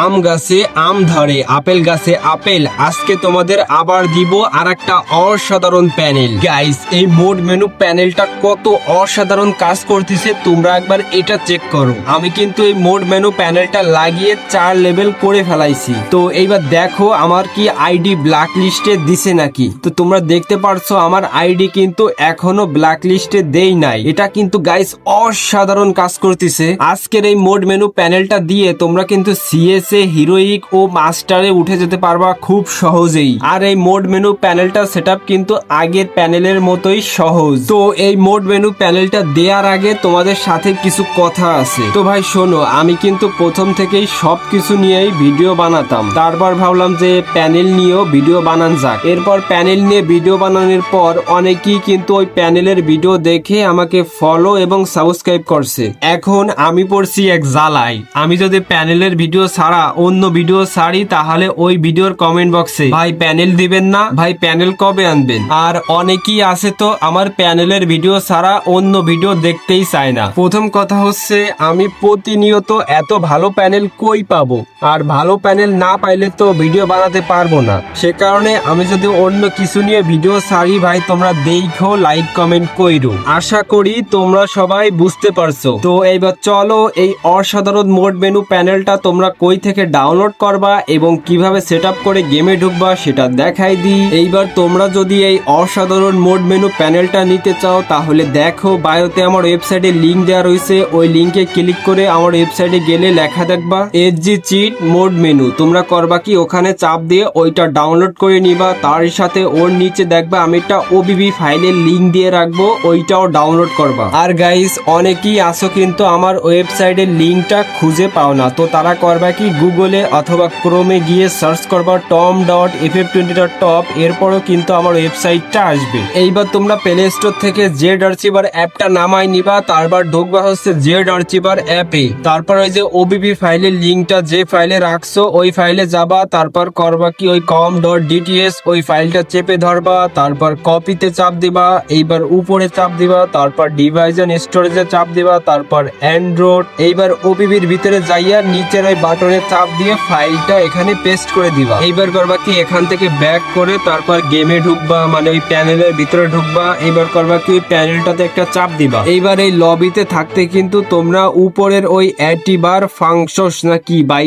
আম গাছে আম ধরে, আপেল গাছে আপেল। আজকে তোমাদের আবার দিব আর একটা অসাধারণ প্যানেল। গাইস, এই মোড মেনু প্যানেলটা কত অসাধারণ কাজ করতেছে তোমরা একবার এটা চেক করো। আমি কিন্তু এই মোড মেনু প্যানেলটা লাগিয়ে 4 লেভেল করে ফেলাইছি। তো এইবার দেখো আমার কি আইডি ব্ল্যাক লিস্টে দিছে নাকি। তো তোমরা দেখতে পারছো আমার আইডি কিন্তু এখনো ব্ল্যাক লিস্টে দেই নাই। এটা কিন্তু গাইস অসাধারণ কাজ করতেছে। আজকের এই মোড মেনু প্যানেলটা দিয়ে তোমরা কিন্তু সিএসএ, হিরোইক ও মাস্টারে উঠে যেতে পারবা খুব সহজেই। আর এই মোড মেনু প্যানেলটা সেটআপ কিন্তু আগের প্যানেলের মতোই সহজ। তো এই মোড মেনু প্যানেলটা দেওয়ার আগে তোমাদের সাথে কিছু কথা আছে। তো ভাই শোনো, আমি কিন্তু প্রথম থেকেই সবকিছু নিয়েই ভিডিও বানাতাম। তারপর ভাবলাম যে প্যানেল নিয়েও ভিডিও বানান যাক। এরপর প্যানেল নিয়ে ভিডিও বানানোর পর অনেকেই কিন্তু ওই প্যানেলের ভিডিও দেখে আমাকে ফলো এবং সাবস্ক্রাইব করছে। এখন আমি পড়ছি এক জ্বালায়। আমি যদি প্যানেলের ভিডিও ছাড়া অন্য ভিডিও ছাড়ি তাহলে ওই ভিডিওর কমেন্ট বক্সে ভাই প্যানেল দিবেন না, ভাই প্যানেল কবে আনবেন। আর অনেকেই আছে তো আমার প্যানেলের ভিডিও ছাড়া অন্য ভিডিও দেখতেই চায় না। প্রথম কথা হচ্ছে আমি প্রতিনিয়ত এত ভালো প্যানেল কই পাবো, আর ভালো প্যানেল না পাইলে তো ভিডিও বানাতে পারবো না। সে কারণে আমি যদি অন্য কিছু নিয়ে ভিডিও ছাড়ি ভাই তোমরা দেখো, লাইক কমেন্ট কইরো। আশা করি তোমরা সবাই বুঝতে পারছো। তো এইবার চলো এই অসাধারণ মোড মেনু প্যানেলটা তোমরা কই থেকে ডাউনলোড করবা এবং কিভাবে সেটআপ করে গেমে ঢুকবা সেটা দেখাই দিই। এইবার তোমরা যদি এই অসাধারণ মোড মেনু প্যানেলটা নিতে চাও তাহলে দেখো বায়োতে আমার ওয়েবসাইটে লিংক দেওয়া রয়েছে। ওই লিংকে ক্লিক করে আমার ওয়েবসাইটে গেলে লেখা দেখবা এসজি চিট মোড মেনু। তোমরা করবা কি ওখানে চাপ দিয়ে ওইটা ডাউনলোড করে নিবা। তার সাথে ওর নিচে দেখবা আমি একটা ওবিবি ফাইলের লিংক দিয়ে রাখবো, ওইটাও ডাউনলোড করবা। আর গাইস, অনেকেই আসো কিন্তু আমার ওয়েবসাইটের লিংকটা খুঁজে পাও না। তো তারা করবা কি গুগলে অথবা ক্রোমে গিয়ে সার্চ করবা tom.ff20.top। এরপরও কিন্তু আমার ওয়েবসাইটটা আসবে। এইবার তোমরা প্লে স্টোর থেকে জেড আর্চিভার অ্যাপটা নামাই নিবা। তারপর ঢুকবা হচ্ছে জেড আর্চিভার অ্যাপে। তারপর ওই যে ওবিবি ফাইলের লিংকটা যে ফাইলে রাখছো ওই ফাইলে যাবা। তারপর করবা কি ওই com.dts ওই ফাইলটা চেপে ধরবা। তারপর কপিতে চাপ দিবা, এইবার উপরে চাপ দিবা। তারপর ডিভাইস এন্ড স্টোরেজে চাপ দিবা। তারপর অ্যান্ড্রয়েড। এইবার ওবিবির ভিতরে যাইয়া নিচের ওই বাটনে চাপ দিয়ে ফাইলটা এখানে পেস্ট করে দিবা। এইবার করবা কি এখান থেকে ব্যাক করে তারপর গেমে ঢুকবা, মানে ওই প্যানেলের ভিতরে ঢুকবা। এইবার করবা কি ওই প্যানেলটাতে একটা চাপ দিবা। এইবার এই লবিতে থাকতে কিন্তু তোমরা উপরের ওই অ্যাটিবার ফাংশনস না কি ভাই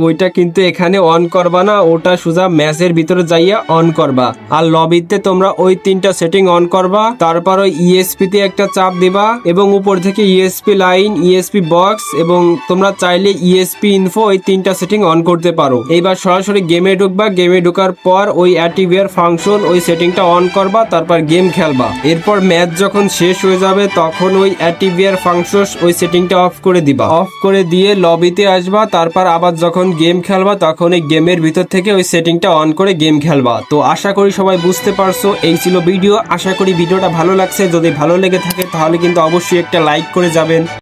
ওইটা কিন্তু এখানে অন করবা না, ওটা সোজা ম্যাচের ভিতরে যাইয়া অন করবা। আর লবিতে তোমরা ওই 3টা সেটিং অন করবা। তারপর ওই ইএসপি তে একটা চাপ দিবা এবং উপর থেকে ইএসপি লাইন, ইএসপি বক্স এবং তোমরা চাইলে ইএসপি ইনফো ওই 3টা সেটিং অন করতে পারো। এইবার সরাসরি গেমে ঢুকবা। গেমে ঢোকার পর ওই অ্যাক্টিভিয়ার ফাংশন ওই সেটিংটা অন করবা। তারপর গেম খেলবা। এরপর ম্যাচ যখন শেষ হয়ে যাবে তখন ওই অ্যাক্টিভিয়ার ফাংশন ওই সেটিংটা অফ করে দিবা। অফ করে দিয়ে লবিতে আসবা। তারপর আবার যখন গেম খেলবা তখন এই গেমের ভিতর থেকে ওই সেটিংটা অন করে গেম খেলবা। তো আশা করি সবাই বুঝতে পারছো। এই ছিল ভিডিও। আশা করি ভিডিওটা ভালো লাগছে। যদি ভালো লেগে থাকে তাহলে কিন্তু অবশ্যই একটা লাইক করে যাবেন।